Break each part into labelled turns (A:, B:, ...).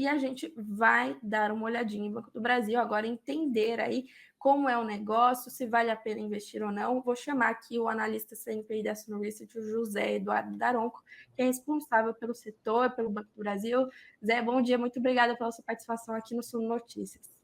A: e a gente vai dar uma olhadinha em Banco do Brasil, agora entender aí como é o negócio, se vale a pena investir ou não. Vou chamar aqui o analista CNPI da Suno Research, o José Eduardo Daronco, que é responsável pelo setor, pelo Banco do Brasil. Zé, bom dia, muito obrigada pela sua participação aqui no Suno Notícias.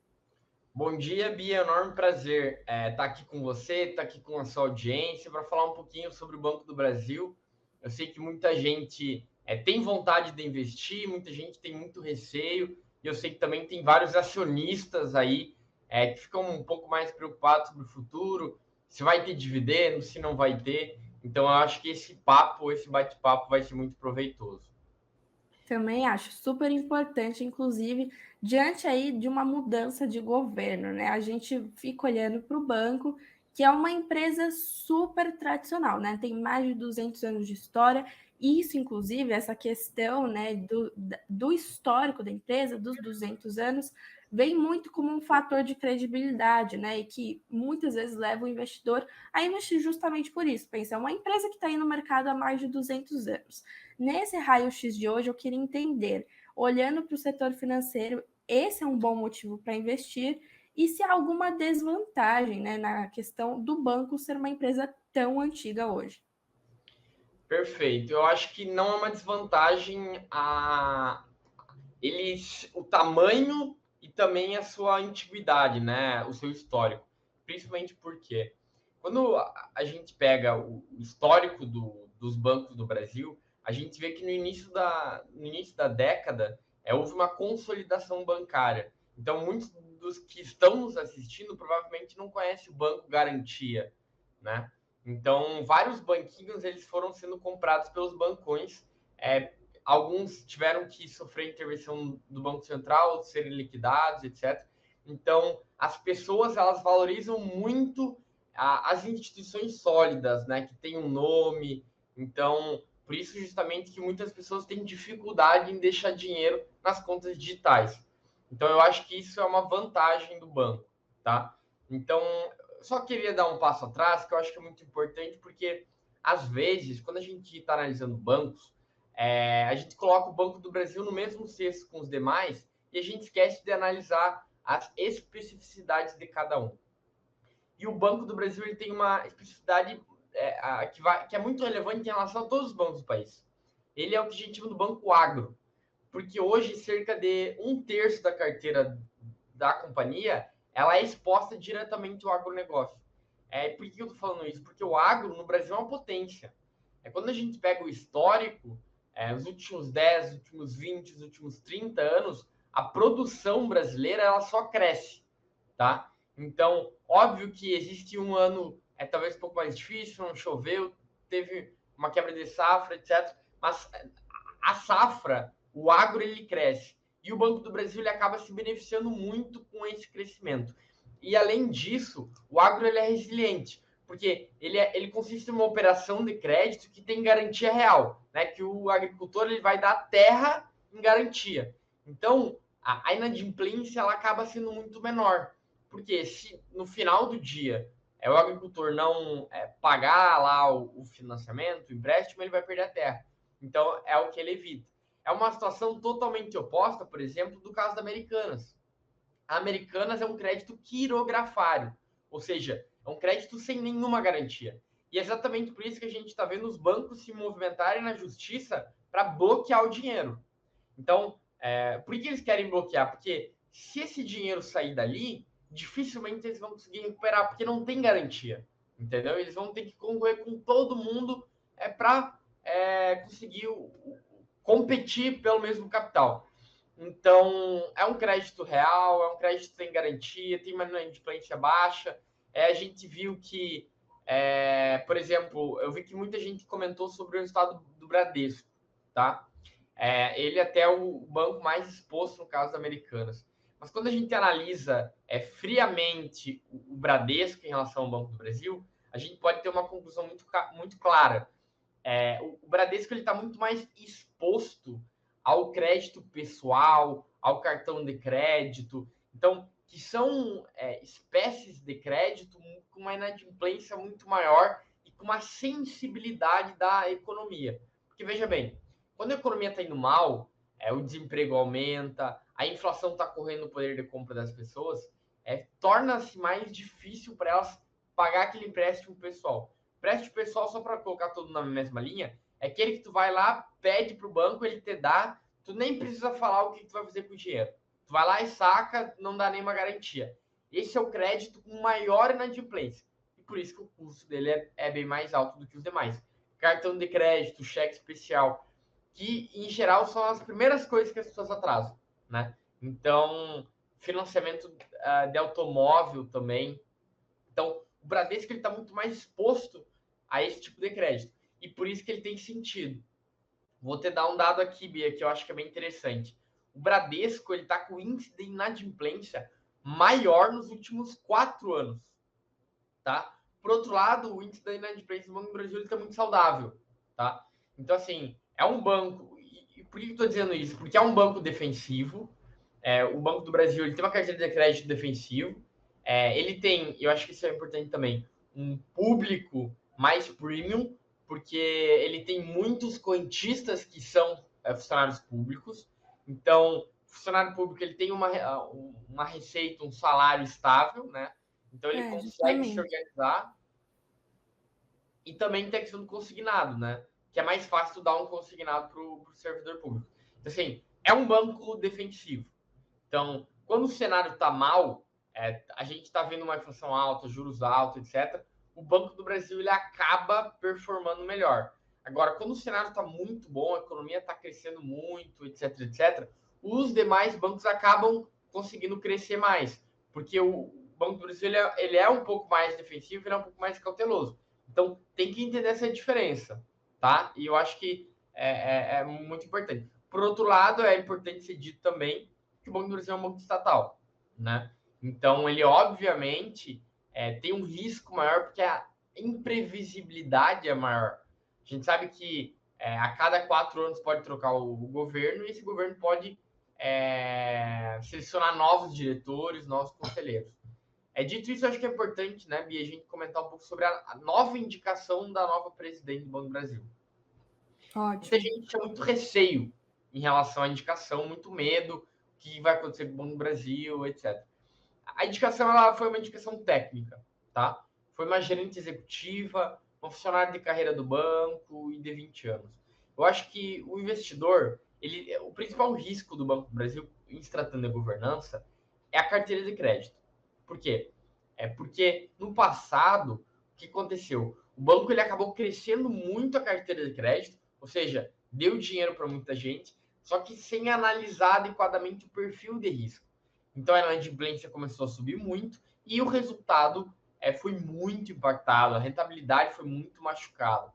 B: Bom dia, Bia. É um enorme prazer estar aqui com você, estar aqui com a sua audiência para falar um pouquinho sobre o Banco do Brasil. Eu sei que muita gente tem vontade de investir, muita gente tem muito receio, e eu sei que também tem vários acionistas aí que ficam um pouco mais preocupados sobre o futuro, se vai ter dividendo, se não vai ter. Então, eu acho que esse bate-papo vai ser muito proveitoso.
A: Também acho super importante, inclusive, diante aí de uma mudança de governo, né? A gente fica olhando para o banco, que é uma empresa super tradicional, né? Tem mais de 200 anos de história. Isso, inclusive, essa questão, né, do histórico da empresa, dos 200 anos, vem muito como um fator de credibilidade, né? E que muitas vezes leva o investidor a investir justamente por isso. Pensa, é uma empresa que está aí no mercado há mais de 200 anos. Nesse raio-x de hoje, eu queria entender, olhando para o setor financeiro, esse é um bom motivo para investir e se há alguma desvantagem, né, na questão do banco ser uma empresa tão antiga hoje.
B: Perfeito. Eu acho que não é uma desvantagem o tamanho e também a sua antiguidade, né? O seu histórico. Principalmente porque quando a gente pega o histórico dos bancos do Brasil, a gente vê que no início da década houve uma consolidação bancária. Então, muitos dos que estão nos assistindo provavelmente não conhecem o Banco Garantia, né? Então, vários banquinhos eles foram sendo comprados pelos bancões. Alguns tiveram que sofrer intervenção do Banco Central, serem liquidados, etc. Então, as pessoas elas valorizam muito as instituições sólidas, né, que têm um nome. Então, por isso justamente que muitas pessoas têm dificuldade em deixar dinheiro nas contas digitais. Então, eu acho que isso é uma vantagem do banco, tá? Então, só queria dar um passo atrás, que eu acho que é muito importante, porque às vezes, quando a gente está analisando bancos, a gente coloca o Banco do Brasil no mesmo cesto com os demais e a gente esquece de analisar as especificidades de cada um. E o Banco do Brasil ele tem uma especificidade que é muito relevante em relação a todos os bancos do país. Ele é o que a gente chama do Banco Agro, porque hoje cerca de um terço da carteira da companhia ela é exposta diretamente ao agronegócio. Por que eu estou falando isso? Porque o agro no Brasil é uma potência. Quando a gente pega o histórico, os últimos 10, os últimos 20, os últimos 30 anos, a produção brasileira ela só cresce, tá? Então, óbvio que existe um ano talvez um pouco mais difícil, não choveu, teve uma quebra de safra, etc. Mas a safra, o agro, ele cresce. E o Banco do Brasil ele acaba se beneficiando muito com esse crescimento. E, além disso, o agro ele é resiliente, porque ele consiste em uma operação de crédito que tem garantia real, né? Que o agricultor ele vai dar terra em garantia. Então, a inadimplência ela acaba sendo muito menor. Porque se no final do dia o agricultor não pagar lá o financiamento, o empréstimo, ele vai perder a terra. Então, é o que ele evita. É uma situação totalmente oposta, por exemplo, do caso da Americanas. A Americanas é um crédito quirografário, ou seja, é um crédito sem nenhuma garantia. E é exatamente por isso que a gente está vendo os bancos se movimentarem na justiça para bloquear o dinheiro. Então, por que eles querem bloquear? Porque se esse dinheiro sair dali, dificilmente eles vão conseguir recuperar, porque não tem garantia. Entendeu? Eles vão ter que concorrer com todo mundo para conseguir competir pelo mesmo capital. Então, é um crédito real, é um crédito sem garantia, tem uma inadimplência baixa. A gente viu que, por exemplo, eu vi que muita gente comentou sobre o resultado do Bradesco, tá? Ele até é o banco mais exposto no caso das Americanas. Mas quando a gente analisa friamente o Bradesco em relação ao Banco do Brasil, a gente pode ter uma conclusão muito clara. O Bradesco está muito mais exposto ao crédito pessoal, ao cartão de crédito. Então, que são espécies de crédito com uma inadimplência muito maior e com uma sensibilidade da economia. Porque, veja bem, quando a economia está indo mal, o desemprego aumenta, a inflação está correndo o poder de compra das pessoas, torna-se mais difícil para elas pagar aquele empréstimo pessoal. Empréstimo pessoal, só para colocar tudo na mesma linha, é aquele que tu vai lá, pede para o banco, ele te dá, tu nem precisa falar o que tu vai fazer com o dinheiro. Tu vai lá e saca, não dá nenhuma garantia. Esse é o crédito com maior inadimplência. E por isso que o custo dele é bem mais alto do que os demais. Cartão de crédito, cheque especial, que em geral são as primeiras coisas que as pessoas atrasam, né? Então, financiamento de automóvel também. Então, o Bradesco está muito mais exposto a esse tipo de crédito. E por isso que ele tem sentido. Vou te dar um dado aqui, Bia, que eu acho que é bem interessante. O Bradesco está com o índice de inadimplência maior nos últimos 4 anos. Tá? Por outro lado, o índice da inadimplência do Banco do Brasil está muito saudável. Tá? Então, assim, é um banco... E por que eu estou dizendo isso? Porque é um banco defensivo. O Banco do Brasil ele tem uma carteira de crédito defensivo. Ele tem, eu acho que isso é importante também, um público mais premium, porque ele tem muitos correntistas que são funcionários públicos. Então, o funcionário público ele tem uma receita, um salário estável, né? Então, ele consegue se
A: Justamente.
B: organizar. E também tem a questão do consignado, né? Que é mais fácil dar um consignado para o servidor público. Então, assim, é um banco defensivo. Então, quando o cenário está mal, a gente está vendo uma inflação alta, juros altos, etc., o Banco do Brasil ele acaba performando melhor. Agora, quando o cenário está muito bom, a economia está crescendo muito, etc., etc., os demais bancos acabam conseguindo crescer mais, porque o Banco do Brasil ele é um pouco mais defensivo, ele é um pouco mais cauteloso. Então, tem que entender essa diferença, tá? E eu acho que é muito importante. Por outro lado, é importante ser dito também que o Banco do Brasil é um banco estatal, né? Então, ele obviamente tem um risco maior porque a imprevisibilidade é maior. A gente sabe que a cada 4 anos pode trocar o governo e esse governo pode selecionar novos diretores, novos conselheiros. Dito isso, acho que é importante, né, Bia, a gente comentar um pouco sobre a nova indicação da nova presidente do Banco do Brasil. Muita
A: Ótimo.
B: gente tinha muito receio em relação à indicação, muito medo, o que vai acontecer com o Banco do Brasil, etc. A indicação ela foi uma indicação técnica, tá? Foi uma gerente executiva, uma funcionária de carreira do banco e de 20 anos. Eu acho que o investidor, o principal risco do Banco do Brasil, em se tratando de governança, é a carteira de crédito. Por quê? Porque no passado, o que aconteceu? O banco ele acabou crescendo muito a carteira de crédito, ou seja, deu dinheiro para muita gente, só que sem analisar adequadamente o perfil de risco. Então a inadimplência começou a subir muito e o resultado foi muito impactado, a rentabilidade foi muito machucada.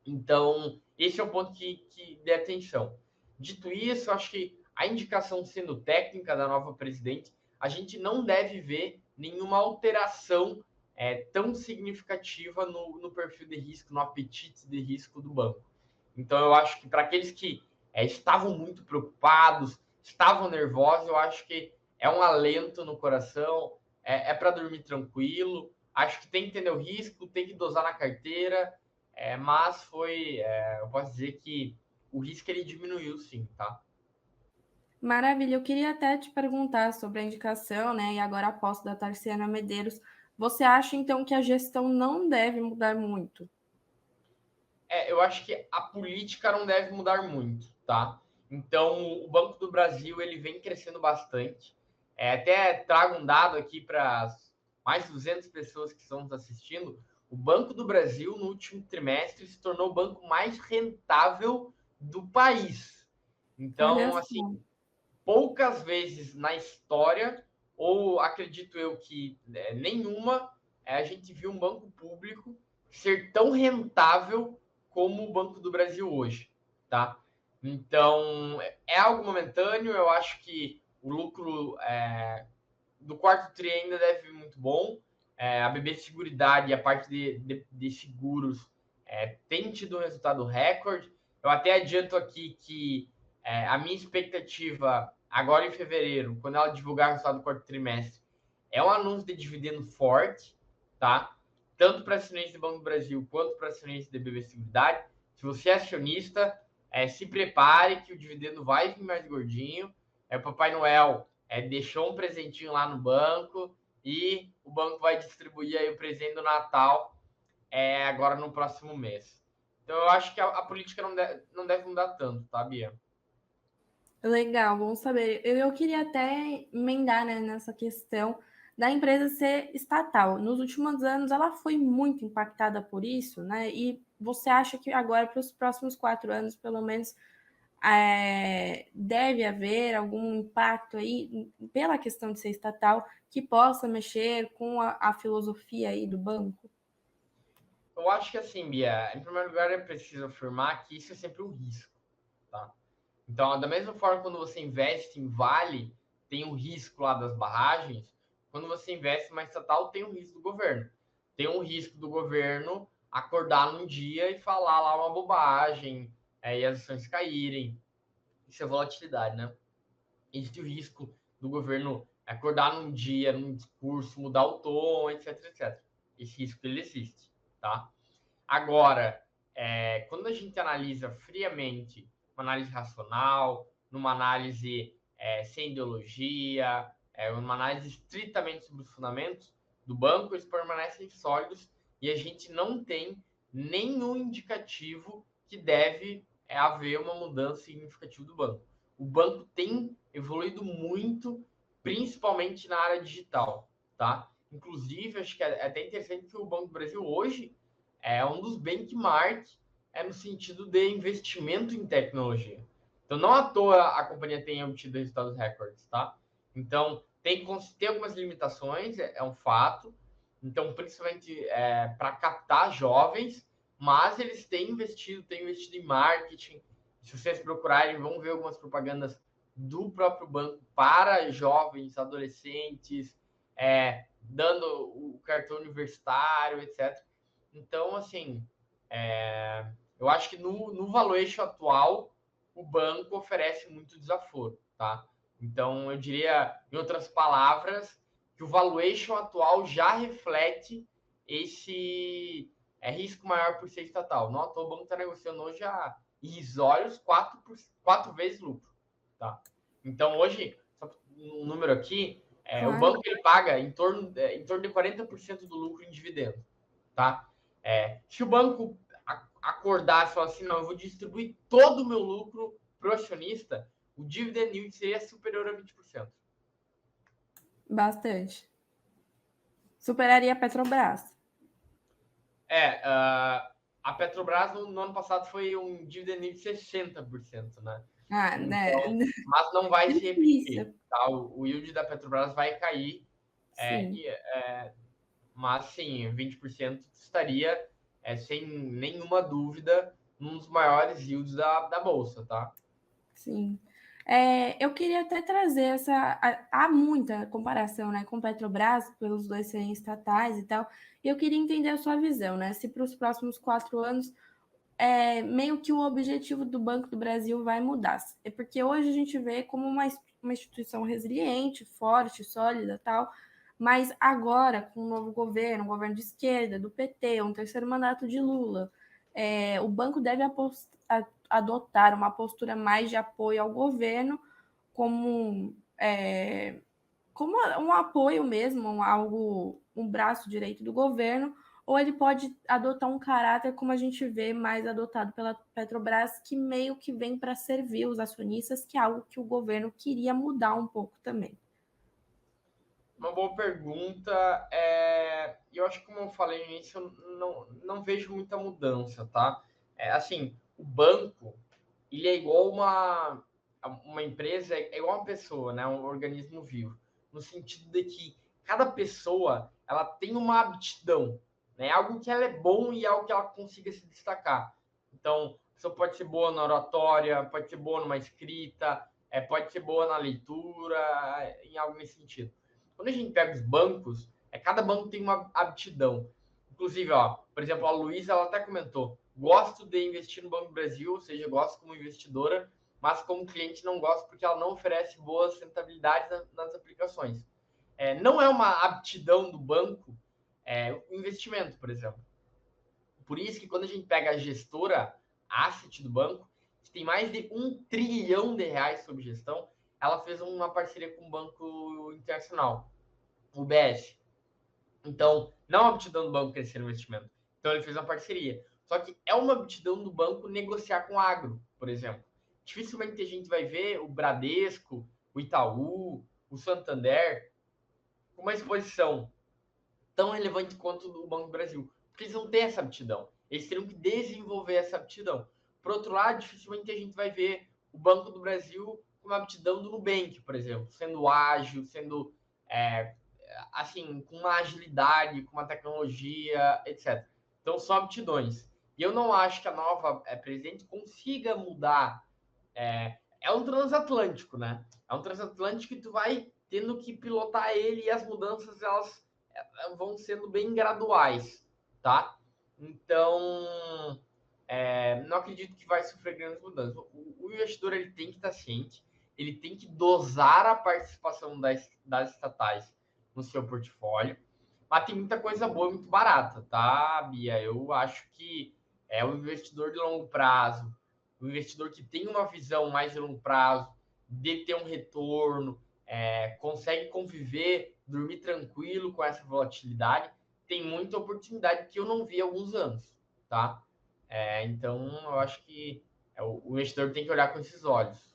B: Então, esse é o ponto que dê atenção. Dito isso, eu acho que a indicação sendo técnica da nova presidente, a gente não deve ver nenhuma alteração tão significativa no perfil de risco, no apetite de risco do banco. Então, eu acho que para aqueles que estavam muito preocupados, estavam nervosos, eu acho que é um alento no coração, para dormir tranquilo. Acho que tem que entender o risco, tem que dosar na carteira, mas eu posso dizer que o risco ele diminuiu sim, tá?
A: Maravilha. Eu queria até te perguntar sobre a indicação, né? E agora a posse da Tarciana Medeiros. Você acha, então, que a gestão não deve mudar muito?
B: Eu acho que a política não deve mudar muito, tá? Então, o Banco do Brasil ele vem crescendo bastante. Até trago um dado aqui para mais de 200 pessoas que estão nos assistindo. O Banco do Brasil, no último trimestre, se tornou o banco mais rentável do país.
A: Olha
B: Então, assim,
A: só.
B: poucas vezes na história, ou acredito eu que nenhuma, a gente viu um banco público ser tão rentável como o Banco do Brasil hoje, tá? Então, é algo momentâneo, eu acho que o lucro do quarto tri ainda deve vir muito bom. A BB Seguridade, a parte de seguros, tem tido um resultado recorde. Eu até adianto aqui que a minha expectativa agora em fevereiro, quando ela divulgar o resultado do quarto trimestre, é um anúncio de dividendo forte, tá? Tanto para acionistas do Banco do Brasil quanto para acionistas da BB Seguridade. Se você é acionista, se prepare que o dividendo vai vir mais gordinho. o Papai Noel deixou um presentinho lá no banco e o banco vai distribuir aí o presente do Natal agora no próximo mês. Então, eu acho que a política não deve mudar tanto, tá, Bia?
A: Legal, bom saber. Eu queria até emendar, né, nessa questão da empresa ser estatal. Nos últimos anos, ela foi muito impactada por isso, né? E você acha que agora, para os próximos 4 anos, pelo menos, deve haver algum impacto aí pela questão de ser estatal que possa mexer com a filosofia aí do banco?
B: Eu acho que assim, Bia, em primeiro lugar, é preciso afirmar que isso é sempre um risco, tá? Então, da mesma forma, quando você investe em Vale, tem um risco lá das barragens. Quando você investe em uma estatal, tem um risco do governo. Tem um risco do governo acordar num dia e falar lá uma bobagem, e as ações caírem. Isso é volatilidade, né? Existe o risco do governo acordar num dia, num discurso, mudar o tom, etc, etc. Esse risco ele existe, tá? Agora, quando a gente analisa friamente, uma análise racional, numa análise sem ideologia, uma análise estritamente sobre os fundamentos do banco, eles permanecem sólidos e a gente não tem nenhum indicativo que deve haver uma mudança significativa do banco. O banco tem evoluído muito, principalmente na área digital, tá? Inclusive, acho que é até interessante que o Banco do Brasil hoje é um dos benchmark no sentido de investimento em tecnologia. Então, não à toa a companhia tem obtido resultados recordes, tá? Então, tem algumas limitações, um fato. Então, principalmente para captar jovens, mas eles têm investido em marketing. Se vocês procurarem, vão ver algumas propagandas do próprio banco para jovens, adolescentes, dando o cartão universitário, etc. Então, assim, eu acho que no valuation atual, o banco oferece muito desaforo, tá? Então, eu diria, em outras palavras, que o valuation atual já reflete esse risco maior por ser estatal. Não à toa, o banco está negociando hoje a irrisórios 4 vezes lucro, tá? Então, hoje, só um número aqui, o
A: Claro.
B: banco ele paga em torno de 40% do lucro em dividendo, tá? Se o banco acordar e falar assim, não, eu vou distribuir todo o meu lucro para o acionista, o dividend yield seria superior a 20%.
A: Bastante. Superaria a Petrobras.
B: A Petrobras no ano passado foi um dividend yield de 60%, né?
A: Ah, né?
B: Então, mas não vai se repetir,
A: Difícil.
B: tá? O yield da Petrobras vai cair,
A: Sim.
B: mas sim, 20% estaria, sem nenhuma dúvida, um dos maiores yields da Bolsa, tá?
A: Sim. Eu queria até trazer essa. Há muita comparação, né, com Petrobras, pelos dois serem estatais e tal. E eu queria entender a sua visão, né? Se para os próximos 4 anos, meio que o objetivo do Banco do Brasil vai mudar. É porque hoje a gente vê como uma instituição resiliente, forte, sólida tal. Mas agora, com o novo governo, um governo de esquerda, do PT, um terceiro mandato de Lula, o banco deve adotar uma postura mais de apoio ao governo, como, como um apoio mesmo, um braço direito do governo, ou ele pode adotar um caráter como a gente vê mais adotado pela Petrobras, que meio que vem para servir os acionistas, que é algo que o governo queria mudar um pouco também.
B: Uma boa pergunta. Eu acho que, como eu falei no início, eu não vejo muita mudança, tá? Assim, o banco, ele é igual uma empresa, é igual uma pessoa, né? Um organismo vivo. No sentido de que cada pessoa, ela tem uma aptidão, né? Algo que ela é bom e algo que ela consiga se destacar. Então, a pessoa pode ser boa na oratória, pode ser boa numa escrita, pode ser boa na leitura, em algo nesse sentido. Quando a gente pega os bancos, cada banco tem uma aptidão. Inclusive, ó, por exemplo, a Luísa, ela até comentou, gosto de investir no Banco do Brasil, ou seja, gosto como investidora, mas como cliente não gosto porque ela não oferece boas rentabilidades nas aplicações. Não é uma aptidão do banco o investimento, por exemplo. Por isso que quando a gente pega a gestora asset do banco, que tem mais de R$ 1 trilhão sob gestão, ela fez uma parceria com o Banco Internacional, o BS. Então, não é uma aptidão do banco crescer no investimento. Então, ele fez uma parceria. Só que é uma aptidão do banco negociar com o agro, por exemplo. Dificilmente a gente vai ver o Bradesco, o Itaú, o Santander com uma exposição tão relevante quanto o Banco do Brasil. Porque eles não têm essa aptidão. Eles teriam que desenvolver essa aptidão. Por outro lado, dificilmente a gente vai ver o Banco do Brasil com uma aptidão do Nubank, por exemplo, sendo ágil, sendo assim, com uma agilidade, com uma tecnologia, etc. Então, são aptidões. E eu não acho que a nova presidente consiga mudar. É um transatlântico, né? É um transatlântico que tu vai tendo que pilotar ele e as mudanças, elas vão sendo bem graduais, tá? Então, não acredito que vai sofrer grandes mudanças. O investidor ele tem que estar ciente, ele tem que dosar a participação das estatais no seu portfólio, mas tem muita coisa boa e muito barata, tá, Bia? Eu acho que é o investidor de longo prazo, o investidor que tem uma visão mais de longo prazo, de ter um retorno, consegue conviver, dormir tranquilo com essa volatilidade, tem muita oportunidade que eu não vi há alguns anos, tá? Então, eu acho que o investidor tem que olhar com esses olhos.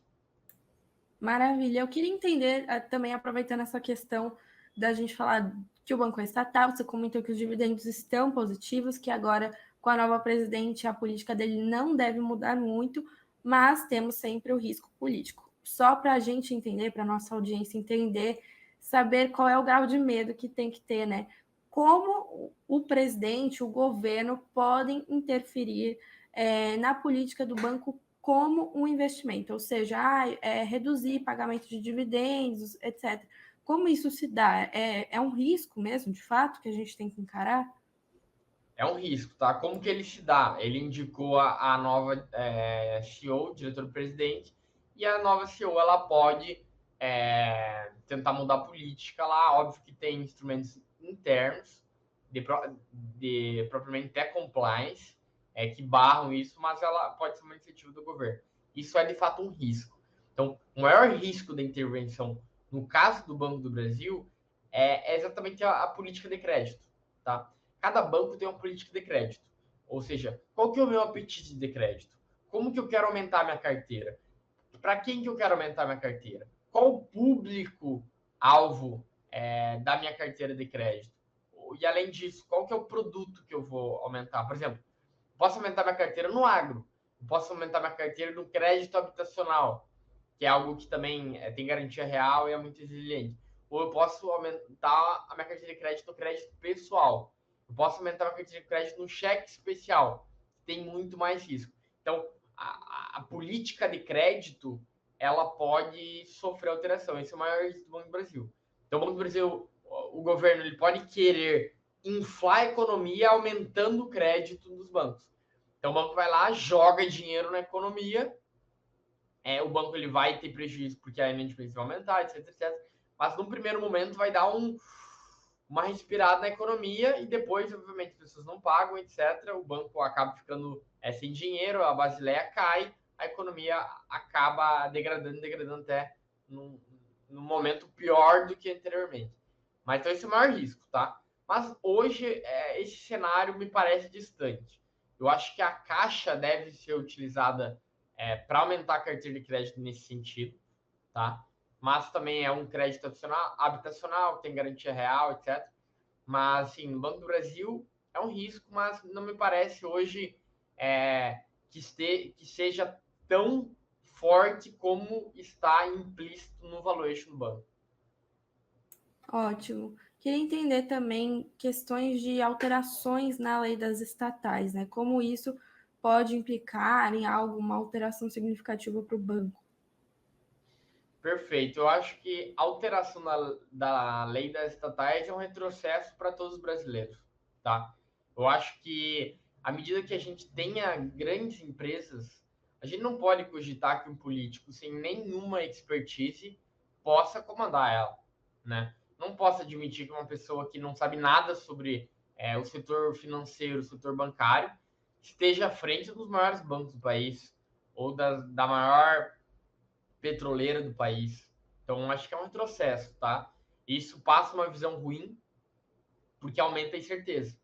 A: Maravilha. Eu queria entender, também aproveitando essa questão da gente falar que o banco é estatal, você comentou que os dividendos estão positivos, que agora, com a nova presidente, a política dele não deve mudar muito, mas temos sempre o risco político. Só para a gente entender, para a nossa audiência entender, saber qual é o grau de medo que tem que ter, né? Como o presidente, o governo podem interferir na política do banco como um investimento, ou seja, reduzir pagamento de dividendos, etc. Como isso se dá? É um risco mesmo, de fato, que a gente tem que encarar?
B: É um risco, tá? Como que ele se dá? Ele indicou a nova CEO, diretor-presidente, e a nova CEO ela pode tentar mudar a política lá. Óbvio que tem instrumentos internos de propriamente até compliance que barram isso, mas ela pode ser uma iniciativa do governo. Isso é de fato um risco. Então, o maior risco da intervenção no caso do Banco do Brasil é exatamente a política de crédito, tá? Cada banco tem uma política de crédito. Ou seja, qual que é o meu apetite de crédito? Como que eu quero aumentar minha carteira? Para quem que eu quero aumentar minha carteira? Qual o público-alvo da minha carteira de crédito? E além disso, qual que é o produto que eu vou aumentar? Por exemplo, posso aumentar minha carteira no agro, posso aumentar minha carteira no crédito habitacional, que é algo que também tem garantia real e é muito resiliente. Ou eu posso aumentar a minha carteira de crédito no crédito pessoal. Eu posso aumentar a minha carteira de crédito no cheque especial, que tem muito mais risco. Então, a política de crédito, ela pode sofrer alteração. Esse é o maior risco do Banco do Brasil. Então, o Banco do Brasil, o governo, ele pode querer inflar a economia aumentando o crédito dos bancos. Então, o banco vai lá, joga dinheiro na economia, o banco ele vai ter prejuízo porque a inadimplência vai aumentar, etc, etc. Mas num primeiro momento vai dar uma respirada na economia e depois, obviamente, as pessoas não pagam, etc. O banco acaba ficando sem dinheiro, a Basileia cai, a economia acaba degradando até num momento pior do que anteriormente. Mas então esse é o maior risco, tá? Mas hoje esse cenário me parece distante. Eu acho que a Caixa deve ser utilizada para aumentar a carteira de crédito nesse sentido, tá? Mas também é um crédito habitacional, tem garantia real, etc. Mas, assim, no Banco do Brasil é um risco, mas não me parece hoje que seja tão forte como está implícito no valuation do banco.
A: Ótimo. Queria entender também questões de alterações na lei das estatais, né? Como isso pode implicar em alguma alteração significativa para o banco.
B: Perfeito. Eu acho que a alteração da lei das estatais é um retrocesso para todos os brasileiros, tá? Eu acho que à medida que a gente tenha grandes empresas, a gente não pode cogitar que um político sem nenhuma expertise possa comandar ela, né? Não posso admitir que uma pessoa que não sabe nada sobre o setor financeiro, o setor bancário, esteja à frente dos maiores bancos do país ou da maior petroleira do país. Então, acho que é um retrocesso, tá? Isso passa uma visão ruim, porque aumenta a incerteza.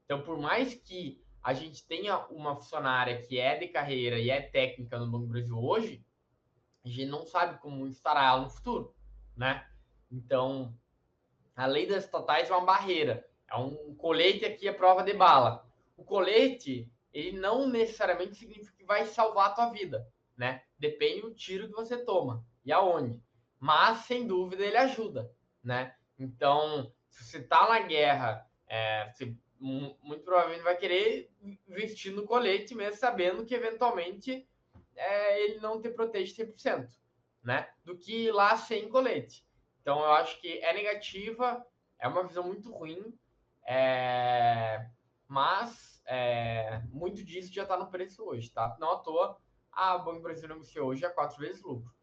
B: Então, por mais que a gente tenha uma funcionária que é de carreira e é técnica no Banco do Brasil hoje, a gente não sabe como estará ela no futuro, né? Então, a lei das estatais é uma barreira, é um colete aqui à prova de bala. O colete, ele não necessariamente significa que vai salvar a tua vida, né? Depende do tiro que você toma e aonde. Mas, sem dúvida, ele ajuda, né? Então, se você tá na guerra, você muito provavelmente vai querer investir no colete, mesmo sabendo que, eventualmente, ele não te protege 100%, né? Do que ir lá sem colete. Então, eu acho que é negativa, é uma visão muito ruim, mas muito disso já está no preço hoje, tá? Não à toa, a Banco Brasil negociou hoje a 4 vezes lucro.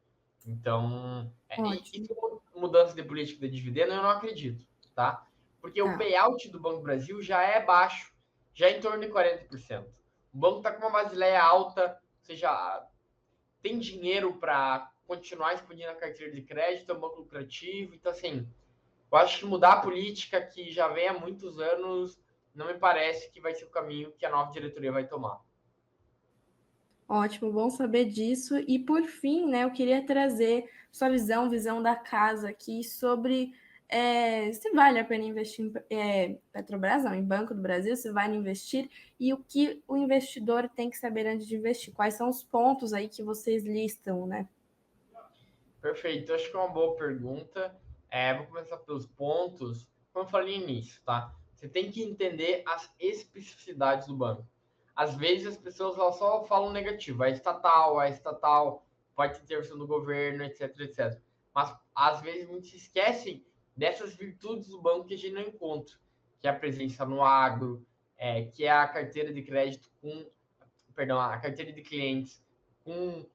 B: Então,
A: Ótimo.
B: mudança de política de dividendo, eu não acredito, tá? Porque o
A: Tá.
B: payout do Banco Brasil já é baixo, já é em torno de 40%. O banco está com uma basileia alta, ou seja, tem dinheiro para continuar expandindo a carteira de crédito, é um banco lucrativo. Então, assim, eu acho que mudar a política que já vem há muitos anos não me parece que vai ser o caminho que a nova diretoria vai tomar.
A: Ótimo, bom saber disso. E por fim, né, eu queria trazer sua visão da casa aqui sobre se vale a pena investir em Petrobras, não, em Banco do Brasil, se vale investir e o que o investidor tem que saber antes de investir. Quais são os pontos aí que vocês listam, né?
B: Perfeito, acho que é uma boa pergunta. Vou começar pelos pontos. Como eu falei no início, tá? Você tem que entender as especificidades do banco. Às vezes as pessoas elas só falam negativo, é estatal, pode ter intervenção do governo, etc, etc. Mas às vezes muitos se esquecem dessas virtudes do banco que a gente não encontra, que é a presença no agro, que é a carteira de crédito com, perdão, a carteira de clientes com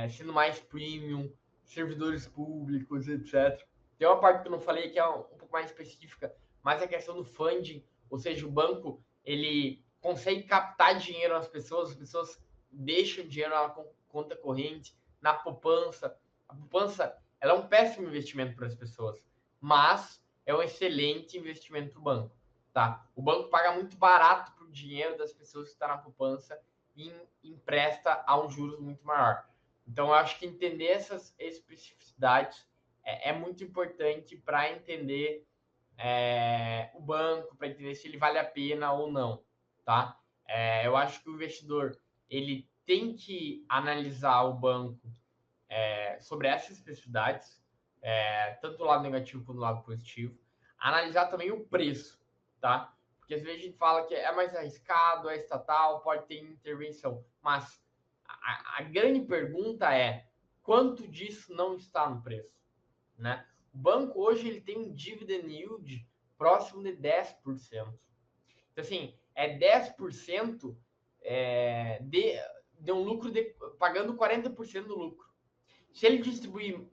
B: sendo mais premium, servidores públicos, etc. Tem uma parte que eu não falei que é um pouco mais específica, mas é a questão do funding, ou seja, o banco ele consegue captar dinheiro nas pessoas, as pessoas deixam dinheiro na conta corrente, na poupança. A poupança ela é um péssimo investimento para as pessoas, mas é um excelente investimento para o banco. Tá? O banco paga muito barato para o dinheiro das pessoas que estão na poupança e empresta a um juros muito maior. Então, eu acho que entender essas especificidades é muito importante para entender o banco, para entender se ele vale a pena ou não, tá? Eu acho que o investidor ele tem que analisar o banco sobre essas especificidades, tanto do lado negativo quanto do lado positivo. Analisar também o preço, tá? Porque às vezes a gente fala que é mais arriscado, é estatal, pode ter intervenção. Mas a grande pergunta é quanto disso não está no preço, né? O banco hoje ele tem um dividend yield próximo de 10%. Então, assim, é 10% de um lucro pagando 40% do lucro. Se ele distribuir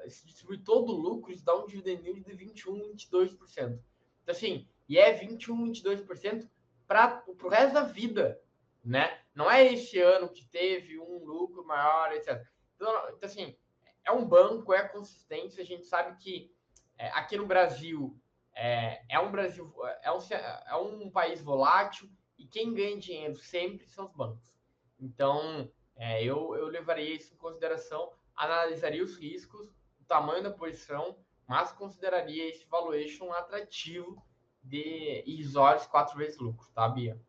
B: se distribuir todo o lucro, isso dá um dividend yield de 21, 22%. Então, assim, e é 21, 22% para o resto da vida, né? Não é esse ano que teve um lucro maior, etc. Então assim, é um banco, é consistente, a gente sabe que aqui no Brasil é um país volátil e quem ganha dinheiro sempre são os bancos. Então, eu levaria isso em consideração, analisaria os riscos, o tamanho da posição, mas consideraria esse valuation atrativo de irrisórios 4 vezes lucro, tá, Bia?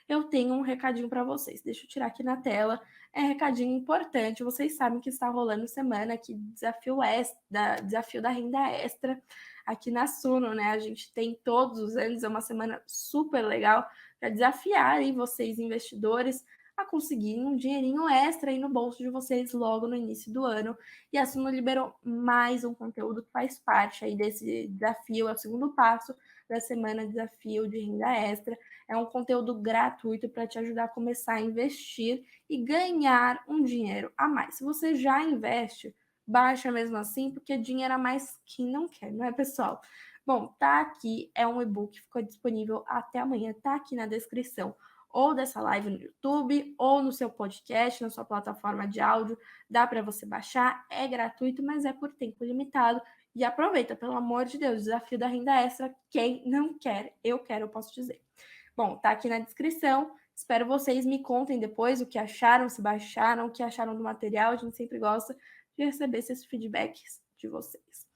A: Eu tenho um recadinho para vocês. Deixa eu tirar aqui na tela. É um recadinho importante. Vocês sabem que está rolando semana aqui desafio da renda extra aqui na Suno, né? A gente tem todos os anos, é uma semana super legal para desafiar aí vocês investidores a conseguirem um dinheirinho extra aí no bolso de vocês logo no início do ano. E a Suno liberou mais um conteúdo que faz parte aí desse desafio, é o segundo passo da semana desafio de renda extra. É um conteúdo gratuito para te ajudar a começar a investir e ganhar um dinheiro a mais. Se você já investe, baixa mesmo assim, porque dinheiro a mais quem não quer, não é, pessoal? Bom, tá aqui, é um e-book, ficou disponível até amanhã, tá aqui na descrição. ou dessa live no YouTube, ou no seu podcast, na sua plataforma de áudio. Dá para você baixar, é gratuito, mas é por tempo limitado. E aproveita, pelo amor de Deus, desafio da renda extra. Quem não quer, eu quero, eu posso dizer. Bom, tá aqui na descrição. Espero vocês me contem depois o que acharam, se baixaram, o que acharam do material. A gente sempre gosta de receber esses feedbacks de vocês.